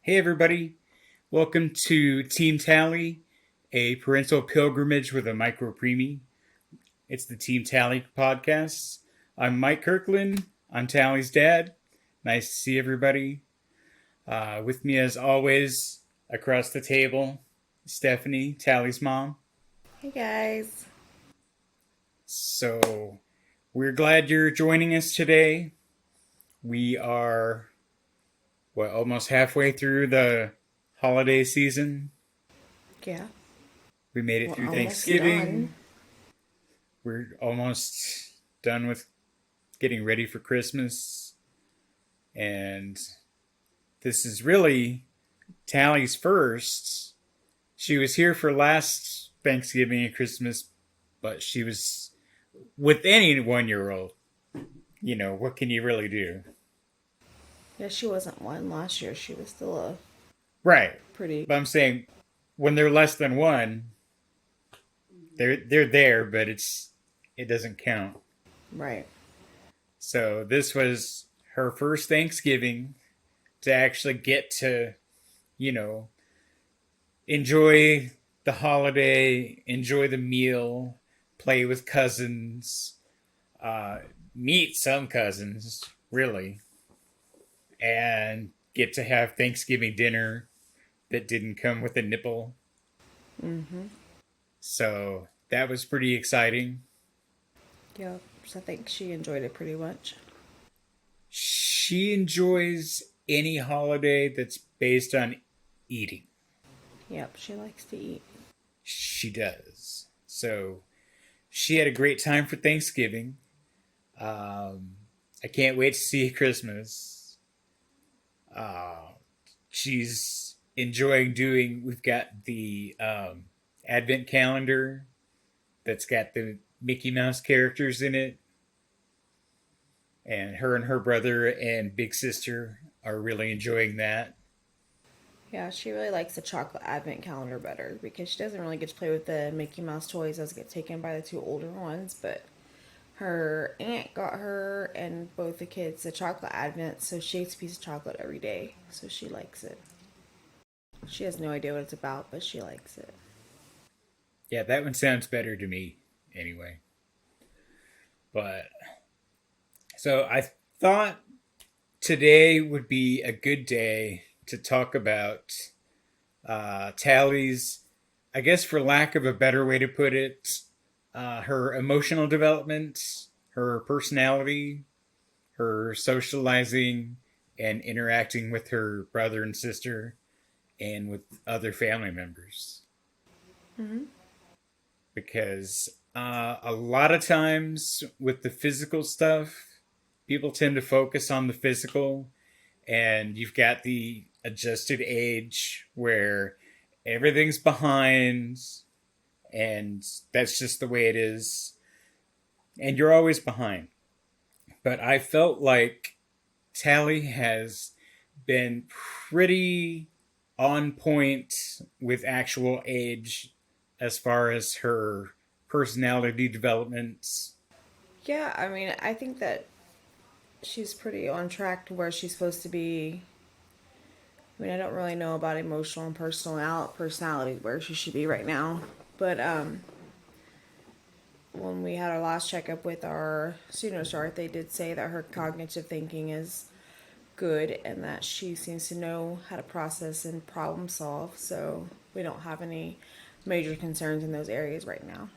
Hey, everybody. Welcome to Team Talley, a parental pilgrimage with a micro preemie. It's the Team Talley podcast. I'm Mike Kirkland. I'm Tally's dad. Nice to see everybody. With me, as always, across the table, Stephanie, Tally's mom. Hey guys. So, we're glad you're joining us today. We are, almost halfway through the holiday season. Yeah, We made it we're through almost done. Thanksgiving. We're almost done with getting ready for Christmas. And this is really Tally's first. She was here for last Thanksgiving and Christmas, but she was with any 1 year old. What can you really do? Yeah, she wasn't one last year. She was still a Right. pretty. But I'm saying when they're less than one, they're there, but it doesn't count. Right. So this was her first Thanksgiving to actually get to, you know, enjoy the holiday, enjoy the meal, play with cousins, uh, meet some cousins, really, and get to have Thanksgiving dinner that didn't come with a nipple. Mm-hmm. So that was pretty exciting. Yeah, so I think she enjoyed it pretty much. She enjoys any holiday that's based on eating. Yep, she likes to eat. She does. So she had a great time for Thanksgiving. Um, I can't wait to see Christmas. Uh, she's enjoying doing. We've got the Advent calendar that's got the Mickey Mouse characters in it, and her brother and big sister are really enjoying that. Yeah, she really likes the chocolate advent calendar better because she doesn't really get to play with the Mickey Mouse toys as get taken by the two older ones, but her aunt got her and both the kids the chocolate advent, so she eats a piece of chocolate every day, so she likes it. She has no idea what it's about, but she likes it. Yeah, that one sounds better to me, anyway. But so I thought today would be a good day to talk about Tally's, I guess, for lack of a better way to put it, her emotional development, her personality, her socializing, and interacting with her brother and sister and with other family members. Mm-hmm. Because a lot of times with the physical stuff, people tend to focus on the physical, and you've got the adjusted age where everything's behind, and that's just the way it is, and you're always behind. But I felt like Tally has been pretty on point with actual age as far as her personality developments. Yeah, I mean, I think that she's pretty on track to where she's supposed to be. I mean, I don't really know about emotional and personality where she should be right now, but when we had our last checkup with our student start, they did say that her cognitive thinking is good and that she seems to know how to process and problem solve. So we don't have any major concerns in those areas right now.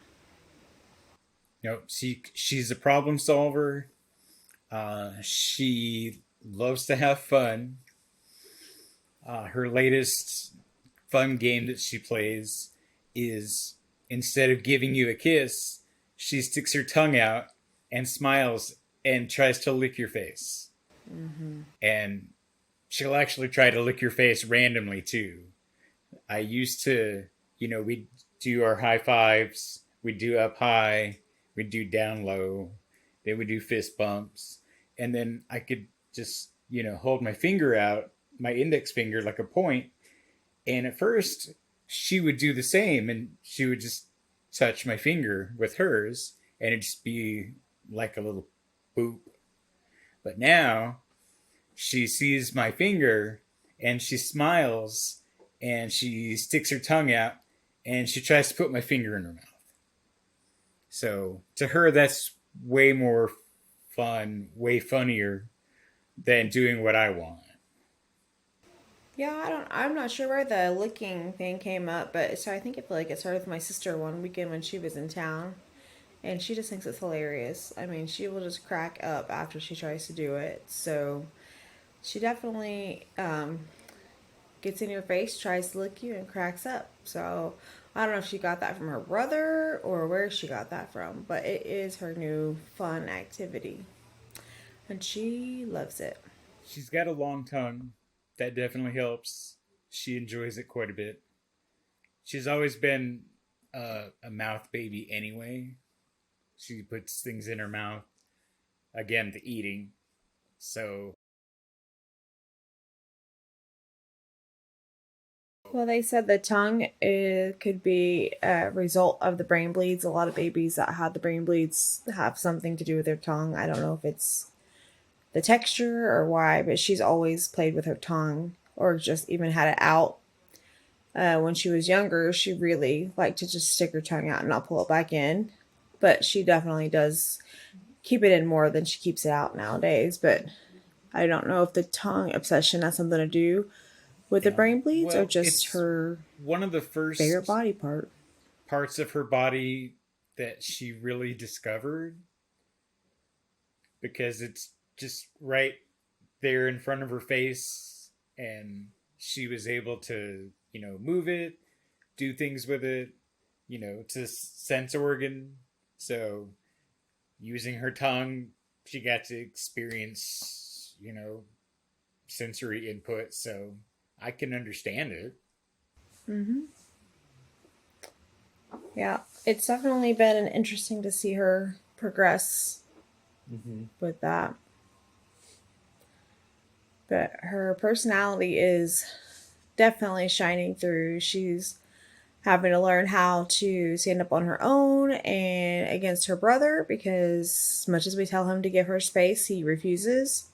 She's a problem solver. She loves to have fun. Her latest fun game that she plays is instead of giving you a kiss, she sticks her tongue out and smiles and tries to lick your face. Mm-hmm. And she'll actually try to lick your face randomly too. I used to, we'd do our high fives, we'd do up high, we'd do down low, then we'd do fist bumps. And then I could just, hold my finger out, my index finger like a point. And at first, she would do the same and she would just touch my finger with hers and it'd just be like a little boop. But now she sees my finger and she smiles and she sticks her tongue out and she tries to put my finger in her mouth. So to her, that's way more fun, way funnier than doing what I want. Yeah, I'm not sure where the licking thing came up, but so I think it feel like it started with my sister one weekend when she was in town, and she just thinks it's hilarious. I mean, she will just crack up after she tries to do it. So she definitely gets in your face, tries to lick you, and cracks up. So I don't know if she got that from her brother or where she got that from, but it is her new fun activity, and she loves it. She's got a long tongue. That definitely helps. She enjoys it quite a bit. She's always been a mouth baby anyway. She puts things in her mouth. Again, the eating. So, Well, they said the tongue could be a result of the brain bleeds. A lot of babies that have the brain bleeds have something to do with their tongue. I don't know if it's the texture or why, but she's always played with her tongue or just even had it out. When she was younger, she really liked to just stick her tongue out and not pull it back in. But she definitely does keep it in more than she keeps it out nowadays. But I don't know if the tongue obsession has something to do with the yeah. brain bleeds or Well, just it's her one of the favorite first body part. parts of her body that she really discovered because it's just right there in front of her face and she was able to, move it, do things with it, it's a sense organ. So using her tongue, she got to experience, sensory input. So I can understand it. Mm-hmm. Yeah, it's definitely been interesting to see her progress Mm-hmm. with that. But her personality is definitely shining through. She's having to learn how to stand up on her own and against her brother because as much as we tell him to give her space, he refuses.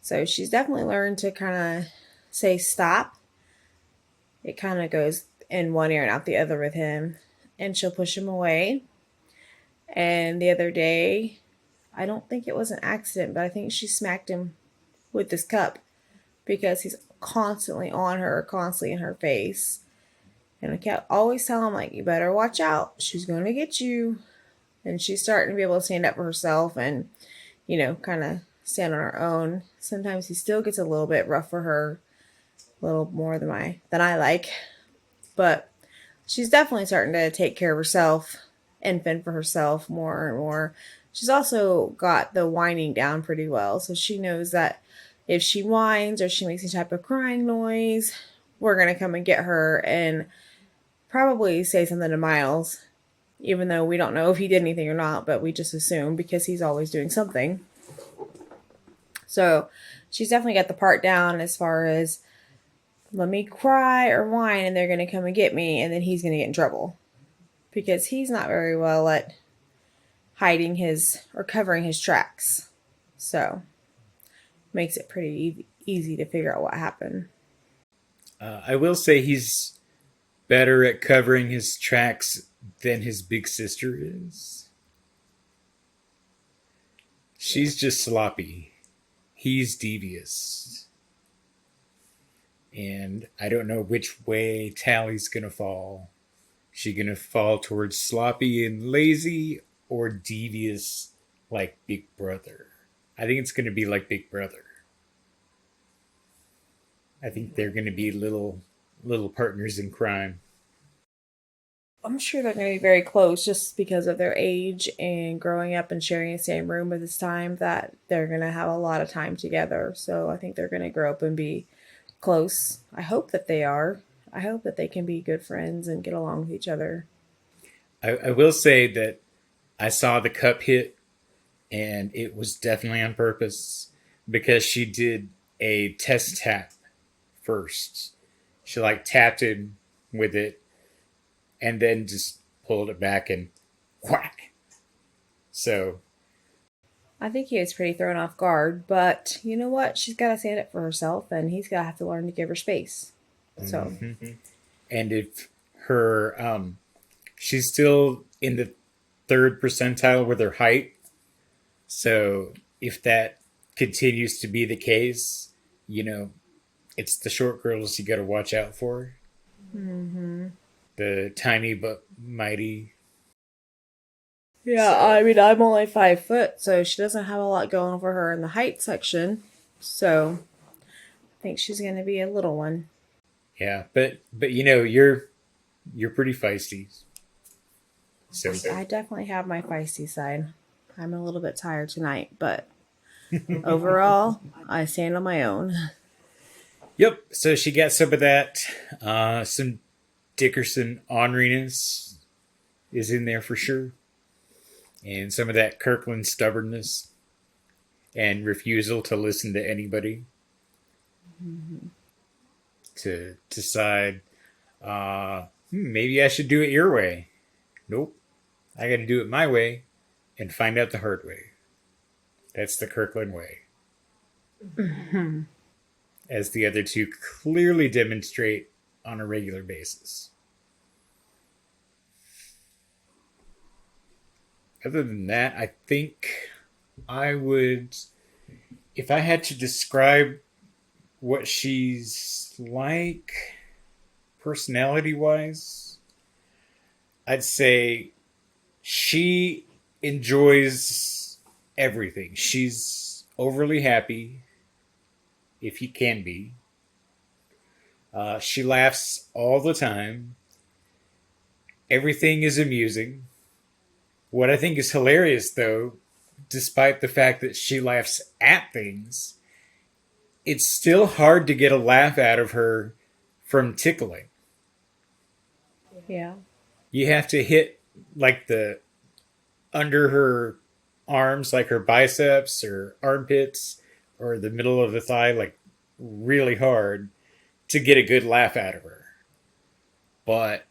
So she's definitely learned to kind of say stop. It kind of goes in one ear and out the other with him, and she'll push him away. And the other day, I don't think it was an accident, but I think she smacked him with this cup because he's constantly on her, constantly in her face. And I kept always telling him, like, you better watch out. She's going to get you. And she's starting to be able to stand up for herself and, kind of stand on her own. Sometimes he still gets a little bit rough for her, a little more than I like. But she's definitely starting to take care of herself and fend for herself more and more. She's also got the whining down pretty well. So she knows that if she whines or she makes any type of crying noise, we're going to come and get her and probably say something to Miles, even though we don't know if he did anything or not, but we just assume because he's always doing something. So she's definitely got the part down as far as let me cry or whine and they're going to come and get me and then he's going to get in trouble because he's not very well at hiding his or covering his tracks. So makes it pretty easy to figure out what happened. I will say he's better at covering his tracks than his big sister is. She's just sloppy. He's devious. And I don't know which way Tally's gonna fall. She gonna fall towards sloppy and lazy or devious like Big Brother? I think it's gonna be like Big Brother. I think they're gonna be little partners in crime. I'm sure they're going to be very close just because of their age and growing up and sharing the same room at this time that they're going to have a lot of time together. So I think they're going to grow up and be close. I hope that they are. I hope that they can be good friends and get along with each other. I will say that I saw the cup hit and it was definitely on purpose because she did a test tap first. She like tapped him with it and then just pulled it back and whack. So I think he was pretty thrown off guard, but you know what? She's got to stand up for herself, and he's got to have to learn to give her space. So, Hmm. And if her, she's still in the third percentile with her height. So if that continues to be the case, you know, it's the short girls you got to watch out for. hmm The tiny but mighty. yeah, So I mean, I'm only 5 foot, so she doesn't have a lot going for her in the height section. So, I think she's going to be a little one. yeah, but you know, you're pretty feisty. So I definitely have my feisty side. I'm a little bit tired tonight, but overall, I stand on my own. yep. So she got some of that. Some Dickerson orneriness is in there for sure, and some of that Kirkland stubbornness and refusal to listen to anybody to decide maybe I should do it your way. Nope, I got to do it my way and find out the hard way. That's the Kirkland way, as the other two clearly demonstrate on a regular basis. Other than that, I think I would, if I had to describe what she's like personality wise, I'd say she enjoys everything. She's overly happy, if he can be. She laughs all the time. Everything is amusing. What I think is hilarious, though, despite the fact that she laughs at things, it's still hard to get a laugh out of her from tickling. Yeah. You have to hit like the under her arms, like her biceps or armpits or the middle of the thigh, like really hard to get a good laugh out of her. But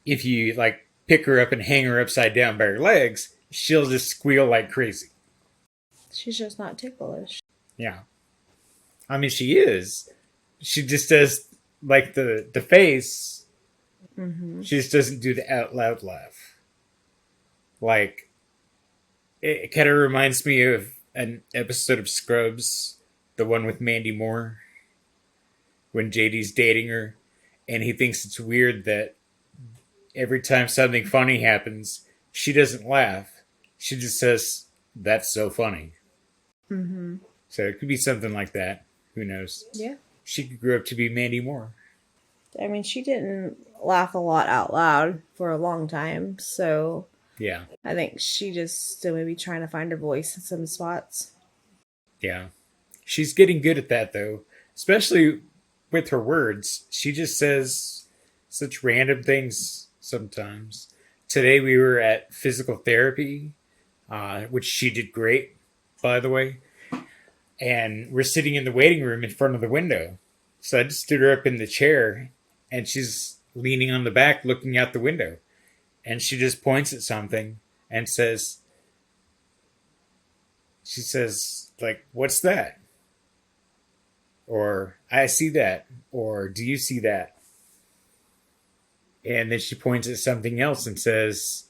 if you like pick her up and hang her upside down by her legs, she'll just squeal like crazy. She's just not ticklish. Yeah. I mean, she is. She just does like the face. hmm She just doesn't do the out loud laugh. Like it kind of reminds me of an episode of Scrubs, the one with Mandy Moore, when JD's dating her, and he thinks it's weird that every time something funny happens, she doesn't laugh. She just says, "That's so funny." hmm So it could be something like that. Who knows? Yeah. She could grow up to be Mandy Moore. I mean, she didn't laugh a lot out loud for a long time, so Yeah, I think she just still maybe trying to find her voice in some spots. yeah. She's getting good at that though, especially with her words. She just says such random things sometimes. Today we were at physical therapy, which she did great, by the way. And we're sitting in the waiting room in front of the window. So I just stood her up in the chair, and she's leaning on the back looking out the window. And she just points at something and she says, like, "What's that?" Or, "I see that." Or, "Do you see that?" And then she points at something else and says,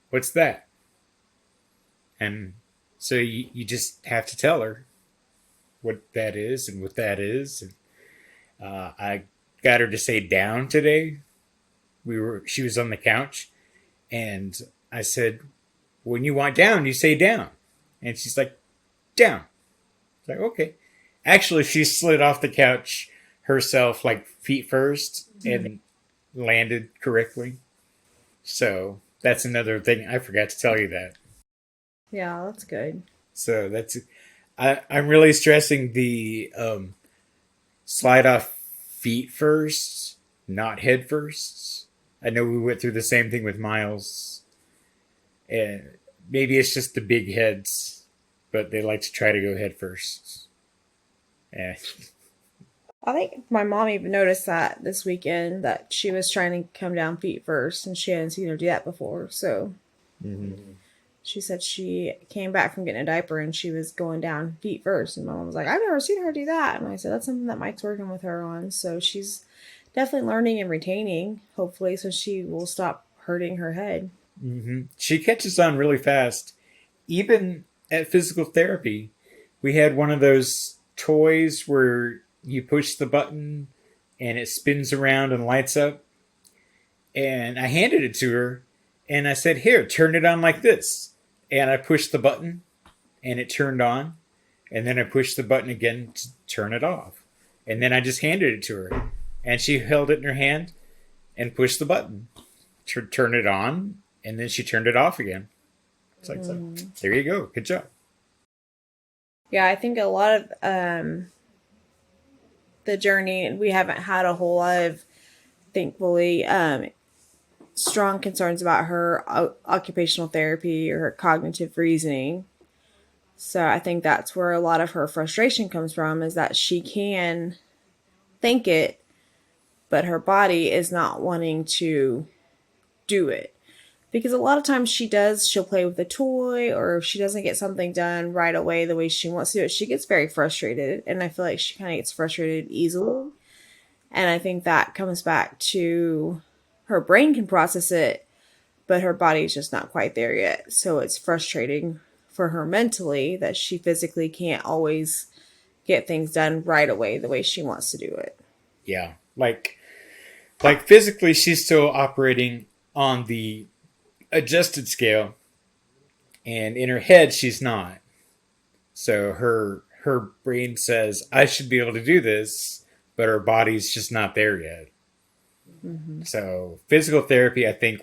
"What's that?" And so you just have to tell her what that is and what that is. And, I got her to say down today. She was on the couch, and I said, "When you want down, you say down." And she's like, "Down." It's like, okay. Actually, she slid off the couch herself, like feet first, and landed correctly. So that's another thing. I forgot to tell you that. Yeah, that's good. So I'm really stressing the slide off feet first, not head first. I know we went through the same thing with Miles, and maybe it's just the big heads, but they like to try to go head first. Eh. I think my mom even noticed that this weekend that she was trying to come down feet first, and she hadn't seen her do that before. So Mm-hmm. She said she came back from getting a diaper and she was going down feet first. And my mom was like, I've never seen her do that. And I said, that's something that Mike's working with her on. So she's definitely learning and retaining, hopefully, so she will stop hurting her head. She catches on really fast. Even at physical therapy, we had one of those toys where you push the button and it spins around and lights up. And I handed it to her and I said, here, turn it on like this. And I pushed the button and it turned on. And then I pushed the button again to turn it off. And then I just handed it to her. And she held it in her hand and pushed the button to turn it on. And then she turned it off again. It's like, so, there you go. Good job. Yeah, I think a lot of the journey, we haven't had a whole lot of, thankfully, strong concerns about her occupational therapy or her cognitive reasoning. So I think that's where a lot of her frustration comes from, is that she can think it, but her body is not wanting to do it. Because a lot of times she'll play with a toy, or if she doesn't get something done right away the way she wants to do it, she gets very frustrated. And I feel like she kind of gets frustrated easily. And I think that comes back to her brain can process it, but her body's just not quite there yet. So it's frustrating for her mentally that she physically can't always get things done right away the way she wants to do it. Yeah. Like physically, she's still operating on the adjusted scale, and in her head she's not. So her brain says I should be able to do this, but her body's just not there yet. So physical therapy, I think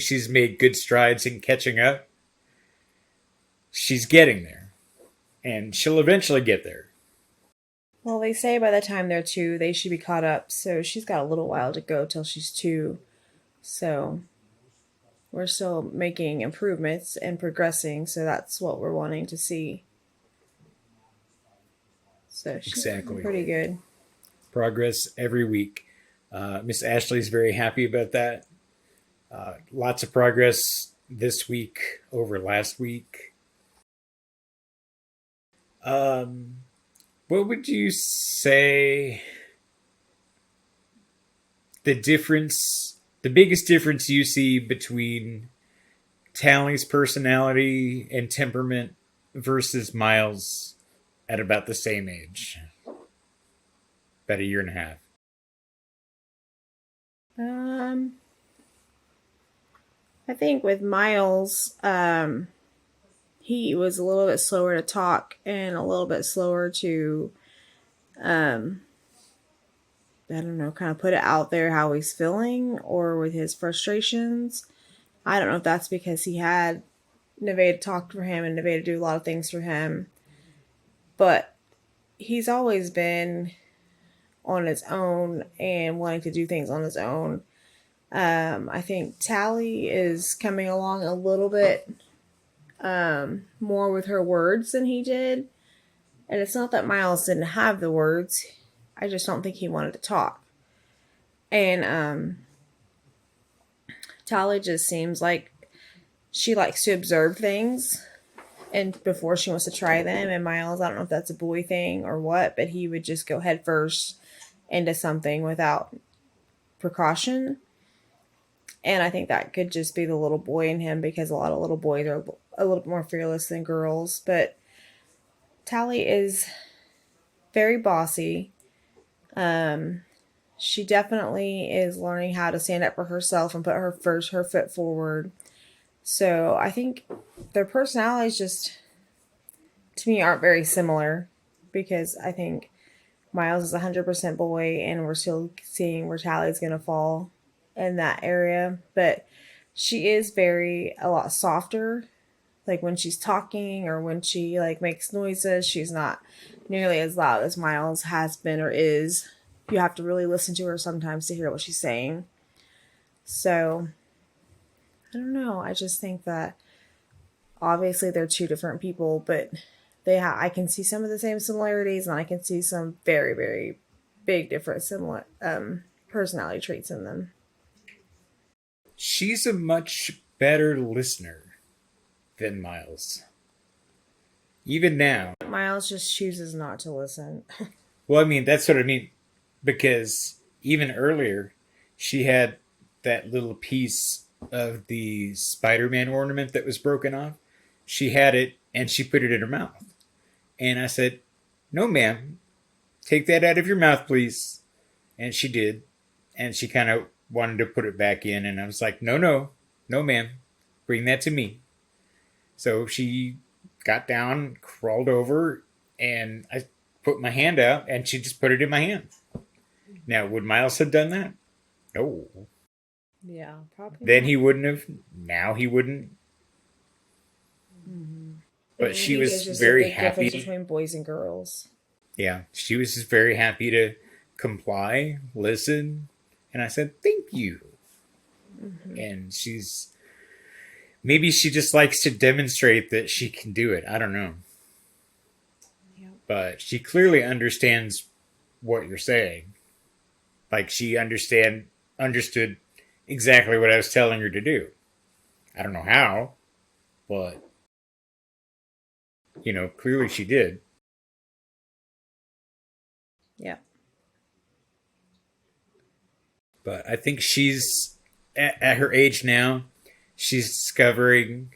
she's made good strides in catching up. She's getting there, and she'll eventually get there. Well, they say by the time they're 2, they should be caught up. So she's got a little while to go till she's 2. So we're still making improvements and progressing. So that's what we're wanting to see. So she's Exactly. pretty good. Progress every week. Miss Ashley's very happy about that. Lots of progress this week over last week. What would you say the biggest difference you see between Talley's personality and temperament versus Miles at about the same age? About a year and a half. I think with Miles, he was a little bit slower to talk and a little bit slower to, I don't know, kind of put it out there how he's feeling or with his frustrations. I don't know if that's because he had Nevaeh talk for him and Nevaeh do a lot of things for him. But he's always been on his own and wanting to do things on his own. I think Talley is coming along a little bit more with her words than he did. And it's not that Miles didn't have the words. I just don't think he wanted to talk. And Talley just seems like she likes to observe things and before she wants to try them. And Miles, I don't know if that's a boy thing or what, but he would just go head first into something without precaution. And I think that could just be the little boy in him, because a lot of little boys are a little bit more fearless than girls. But Talley is very bossy. She definitely is learning how to stand up for herself and put her foot forward. So I think their personalities just, to me, aren't very similar, because I think Miles is 100% boy and we're still seeing where Talley's going to fall in that area. But she is a lot softer. Like when she's talking or when she like makes noises, she's not nearly as loud as Miles has been or is. You have to really listen to her sometimes to hear what she's saying. So I don't know. I just think that obviously they're 2 different people, but I can see some of the same similarities, and I can see some very, very big different similar personality traits in them. She's a much better listener. than Miles. Even now. Miles just chooses not to listen. Well, I mean, that's what I mean. Because even earlier, she had that little piece of the Spider Man ornament that was broken off. She had it and she put it in her mouth. And I said, "No, ma'am, take that out of your mouth, please." And she did. And she kind of wanted to put it back in. And I was like, "No, no, no, ma'am, bring that to me." So she got down, crawled over, and I put my hand out and she just put it in my hand. Now, would Miles have done that? No. Yeah, probably Then not. he wouldn't have. Now he wouldn't. Mm-hmm. I But she think was there's just a very big difference happy. between boys and girls. Yeah, she was just very happy to comply, listen. And I said, "Thank you." Mm-hmm. And maybe she just likes to demonstrate that she can do it. I don't know. Yep. But she clearly understands what you're saying. Like she understood exactly what I was telling her to do. I don't know how, but clearly she did. Yep. But I think she's at her age now. She's discovering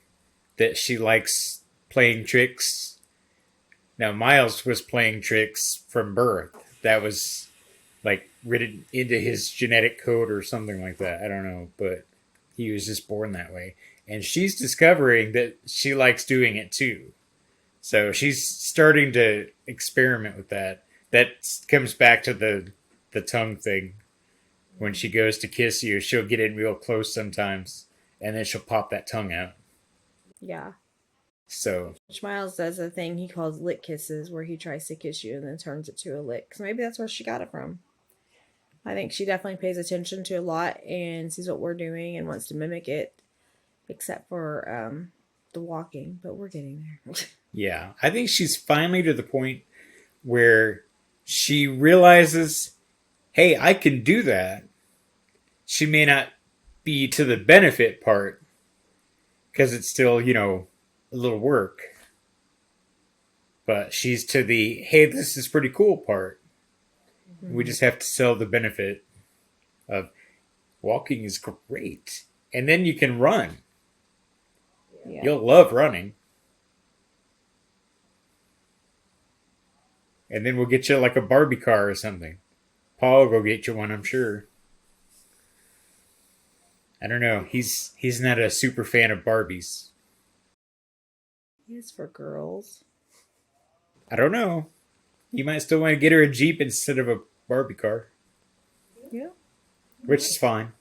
that she likes playing tricks. Now Miles was playing tricks from birth. That was like written into his genetic code or something like that. I don't know, but he was just born that way. And she's discovering that she likes doing it too. So she's starting to experiment with that. That comes back to the tongue thing. When she goes to kiss you, she'll get in real close sometimes, and then she'll pop that tongue out. Yeah. So Which Miles does a thing he calls lick kisses, where he tries to kiss you and then turns it to a lick. So maybe that's where she got it from. I think she definitely pays attention to a lot and sees what we're doing and wants to mimic it, except for the walking. But we're getting there. yeah, I think she's finally to the point where she realizes, hey, I can do that. She may not be to the benefit part because it's still, a little work. But she's to the, hey, this is pretty cool part. We Mm-hmm. just have to sell the benefit of walking is great. And then you can run. Yeah. You'll love running. And then we'll get you like a Barbie car or something. Paul will go get you one, I'm sure. I don't know. He's not a super fan of Barbies. It's for girls. I don't know. You might still want to get her a Jeep instead of a Barbie car, Yeah. which is fine.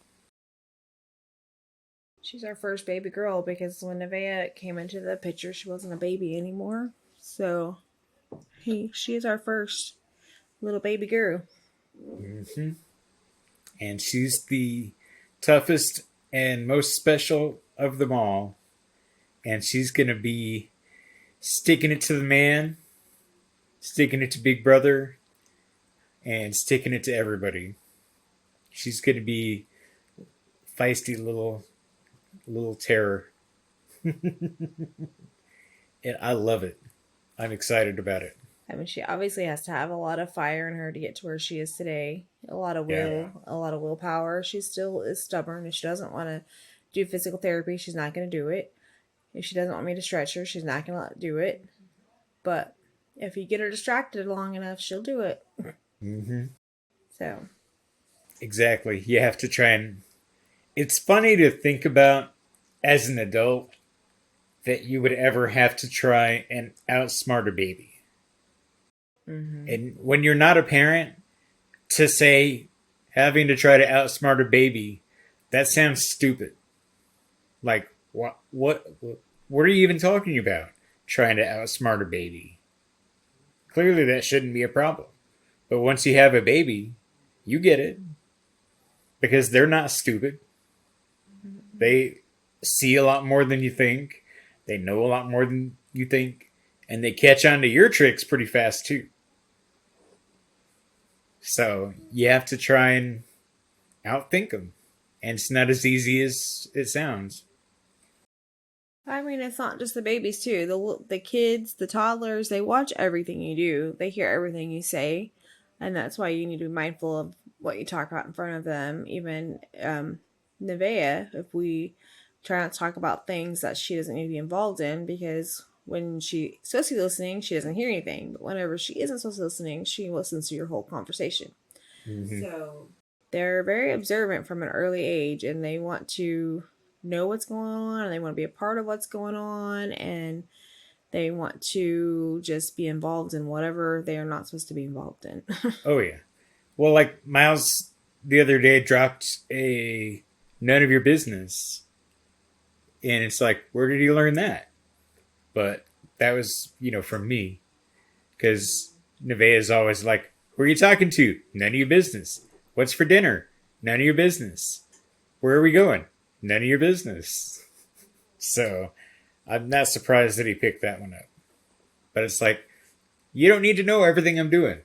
She's our first baby girl because when Nevaeh came into the picture, she wasn't a baby anymore. So she is our first little baby girl. Hmm. And she's the toughest and most special of them all. And she's going to be sticking it to the man, sticking it to Big Brother, and sticking it to everybody. She's going to be feisty little terror. And I love it. I'm excited about it. I mean, she obviously has to have a lot of fire in her to get to where she is today. A lot of Yeah. will, a lot of willpower. She still is stubborn. If she doesn't want to do physical therapy, she's not going to do it. If she doesn't want me to stretch her, she's not going to do it. But if you get her distracted long enough, she'll do it. Mm-hmm. So, Exactly. You have to try and. It's funny to think about as an adult that you would ever have to try and outsmart a baby. mm-hmm. And when you're not a parent, to say having to try to outsmart a baby, that sounds stupid. Like what are you even talking about? Trying to outsmart a baby. Clearly that shouldn't be a problem. But once you have a baby, you get it because they're not stupid. They see a lot more than you think. They know a lot more than you think, and they catch on to your tricks pretty fast too. So you have to try and outthink them, and it's not as easy as it sounds. I mean, it's not just the babies too. The kids, the toddlers, they watch everything you do. They hear everything you say, and that's why you need to be mindful of what you talk about in front of them. Even Nevea, if we try not to talk about things that she doesn't need to be involved in, because when she's supposed to be listening, she doesn't hear anything. But whenever she isn't supposed to be listening, she listens to your whole conversation. Mm-hmm. So they're very observant from an early age, and they want to know what's going on, and they want to be a part of what's going on, and they want to just be involved in whatever they are not supposed to be involved in. Oh yeah. Well, like Miles the other day dropped a none of your business, and it's like, where did he learn that? But that was, from me, because Nevaeh is always like, who are you talking to? None of your business. What's for dinner? None of your business. Where are we going? None of your business. So I'm not surprised that he picked that one up. But it's like, you don't need to know everything I'm doing.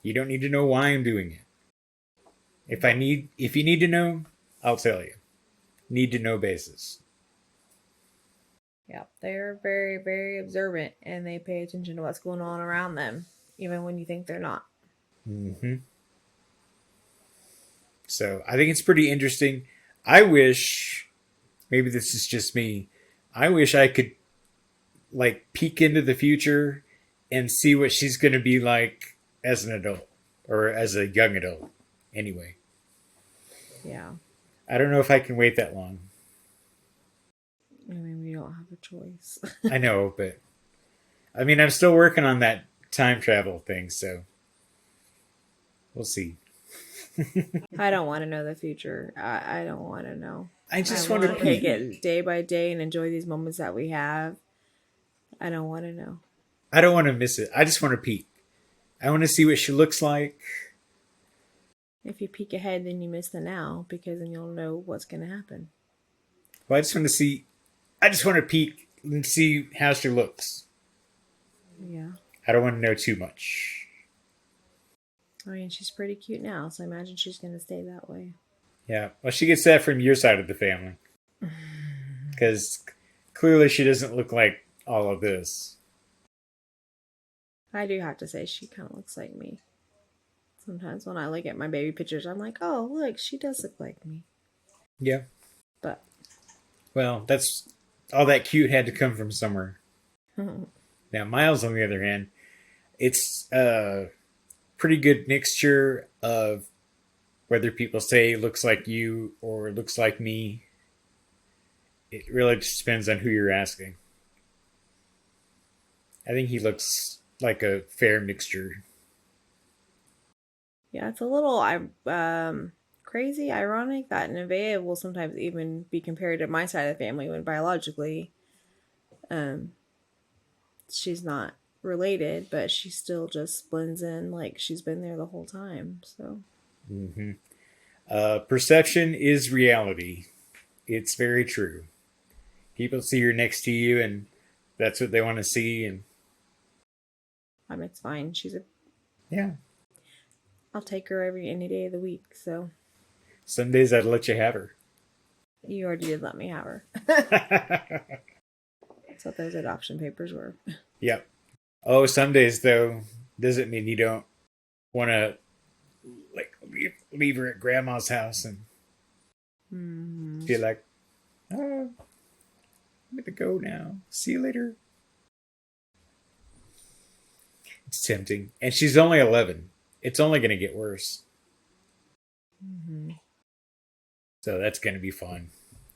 You don't need to know why I'm doing it. If you need to know, I'll tell you. Need to know basis. Yeah, they're very, very observant, and they pay attention to what's going on around them, even when you think they're not. Mm-hmm. So I think it's pretty interesting. I wish, maybe this is just me, I wish I could like peek into the future and see what she's going to be like as an adult or as a young adult. Anyway, Yeah. I don't know if I can wait that long. I mean, we don't have a choice. I know, but I mean, I'm still working on that time travel thing, so we'll see. I don't want to know the future. I don't want to know. I just I want want to to take peek. it day by day and enjoy these moments that we have. I don't want to know. I don't want to miss it. I just want to peek. I want to see what she looks like. If you peek ahead, then you miss the now, because then you'll know what's going to happen. Well, I just want to see. I just want to peek and see how she looks. Yeah. I don't want to know too much. I mean, she's pretty cute now, so I imagine she's going to stay that way. Yeah. Well, she gets that from your side of the family. Because clearly she doesn't look like all of this. I do have to say, she kind of looks like me. Sometimes when I look at my baby pictures, I'm like, oh, look, she does look like me. Yeah. But, Well, that's all that cute had to come from somewhere. Now, Miles, on the other hand, it's a pretty good mixture of whether people say looks like you or looks like me. It really just depends on who you're asking. I think he looks like a fair mixture. yeah, it's a little crazy, ironic that Nevaeh will sometimes even be compared to my side of the family when biologically um, she's not related, but she still just blends in like she's been there the whole time. So, Mm-hmm. Perception is reality. It's very true. People see her next to you, and that's what they want to see. And I mean, it's fine. yeah, I'll take her any day of the week. So, some days I'd let you have her. you already did let me have her. That's what those adoption papers were. Yep. Oh, some days though doesn't mean you don't want to like leave her at grandma's house and be like, oh, I'm gonna go now. See you later. It's tempting, and she's only 11. It's only gonna get worse. Mm-hmm. So that's gonna be fun.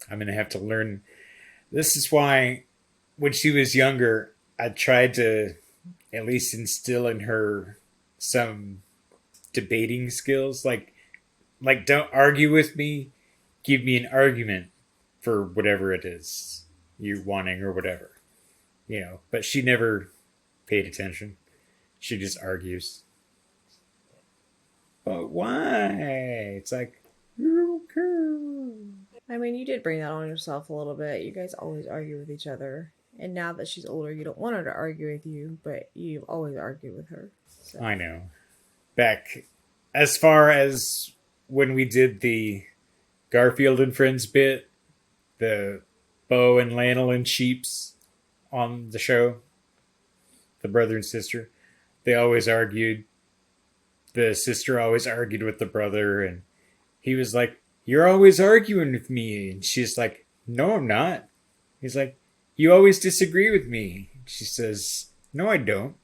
I'm gonna have to learn. This is why, when she was younger, I tried to at least instill in her some debating skills. Like don't argue with me. Give me an argument for whatever it is you're wanting or whatever. But she never paid attention. She just argues. But why? It's like, you're okay. I mean, you did bring that on yourself a little bit. You guys always argue with each other. And now that she's older, you don't want her to argue with you, but you always argue with her. So. I know. Back as far as when we did the Garfield and Friends bit, the Bo and Lanolin Sheeps on the show, the brother and sister. They always argued. The sister always argued with the brother, and he was like, "You're always arguing with me." And she's like, "No, I'm not." He's like, "You always disagree with me." She says, "No, I don't."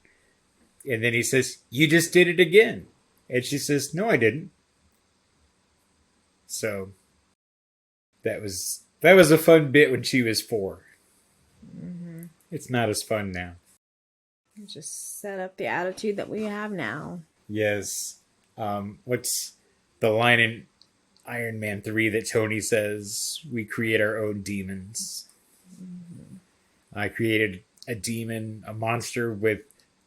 And then he says, "You just did it again." And she says, "No, I didn't." So that was a fun bit when she was 4. Mm-hmm. It's not as fun now. Just set up the attitude that we have now. Yes. What's the line in Iron Man 3 that Tony says? We create our own demons. Mm-hmm. I created a demon, a monster with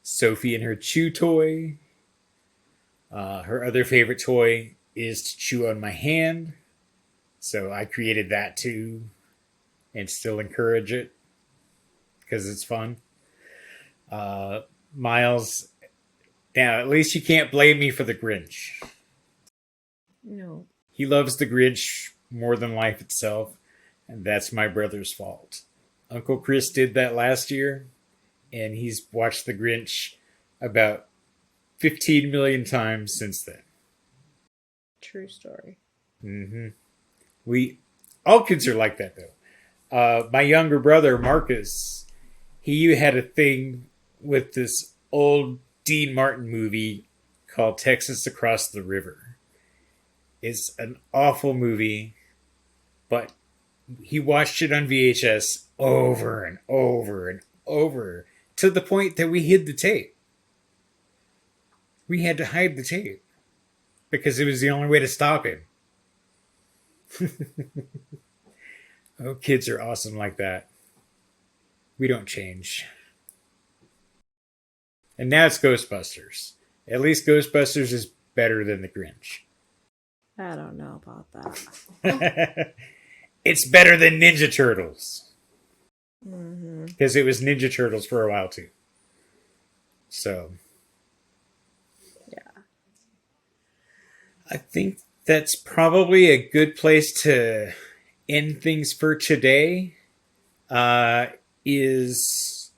Sophie and her chew toy. Her other favorite toy is to chew on my hand. So I created that too and still encourage it because it's fun. Miles, now at least you can't blame me for the Grinch. No. He loves the Grinch more than life itself, and that's my brother's fault. Uncle Chris did that last year, and he's watched the Grinch about 15 million times since then. True story. Mm-hmm. All kids are like that though. My younger brother Marcus, he had a thing with this old Dean Martin movie called Texas Across the River. It's an awful movie, but he watched it on VHS over and over and over to the point that we hid the tape. We had to hide the tape because it was the only way to stop him. Oh, kids are awesome like that. We don't change. And now it's Ghostbusters. At least Ghostbusters is better than the Grinch. I don't know about that. It's better than Ninja Turtles. Mm-hmm. Because it was Ninja Turtles for a while too. So. Yeah. I think that's probably a good place to end things for today. Is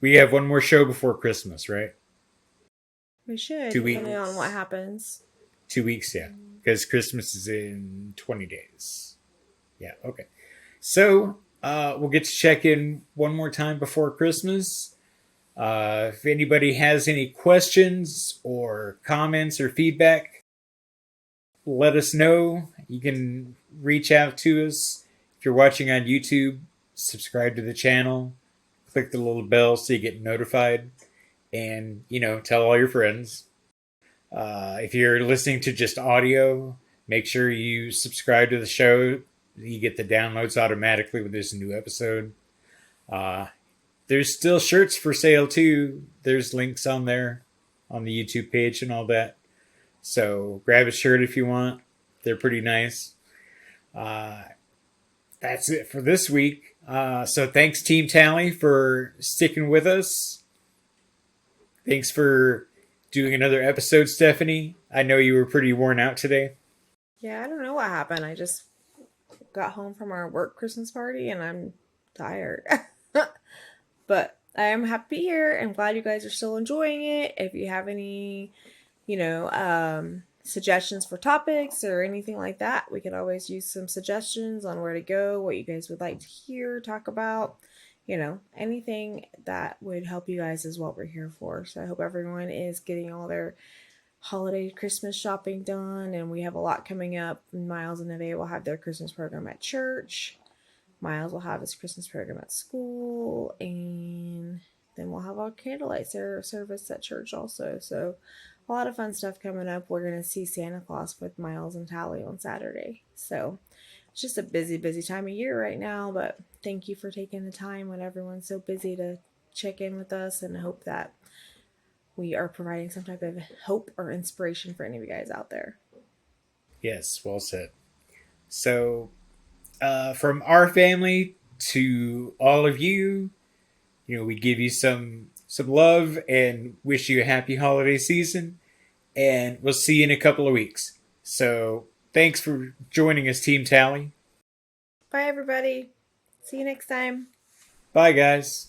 we have one more show before Christmas, right? We should, 2 weeks. depending on what happens. 2 weeks, yeah. Because Christmas is in 20 days. Yeah, okay. So, we'll get to check in one more time before Christmas. If anybody has any questions or comments or feedback, let us know. You can reach out to us. If you're watching on YouTube, subscribe to the channel. Click the little bell so you get notified. And, tell all your friends. If you're listening to just audio, make sure you subscribe to the show. You get the downloads automatically when there's a new episode. There's still shirts for sale too. There's links on there on the YouTube page and all that. So grab a shirt if you want. They're pretty nice. That's it for this week. So thanks, Team Talley, for sticking with us. Thanks for doing another episode, Stephanie. I know you were pretty worn out today. Yeah, I don't know what happened. I just got home from our work Christmas party and I'm tired. But I am happy here. I'm glad you guys are still enjoying it. If you have any, suggestions for topics or anything like that, we could always use some suggestions on where to go, what you guys would like to hear, talk about. Anything that would help you guys is what we're here for. So I hope everyone is getting all their holiday Christmas shopping done, and we have a lot coming up. Miles and Neve will have their Christmas program at church. Miles will have his Christmas program at school, and then we'll have our candlelight service at church also. So a lot of fun stuff coming up. We're going to see Santa Claus with Miles and Talley on Saturday. So it's just a busy, busy time of year right now, but thank you for taking the time when everyone's so busy to check in with us, and I hope that we are providing some type of hope or inspiration for any of you guys out there. Yes, well said. So, from our family to all of you, we give you some love and wish you a happy holiday season, and we'll see you in a couple of weeks. So, thanks for joining us, Team Talley. Bye, everybody. See you next time. Bye, guys.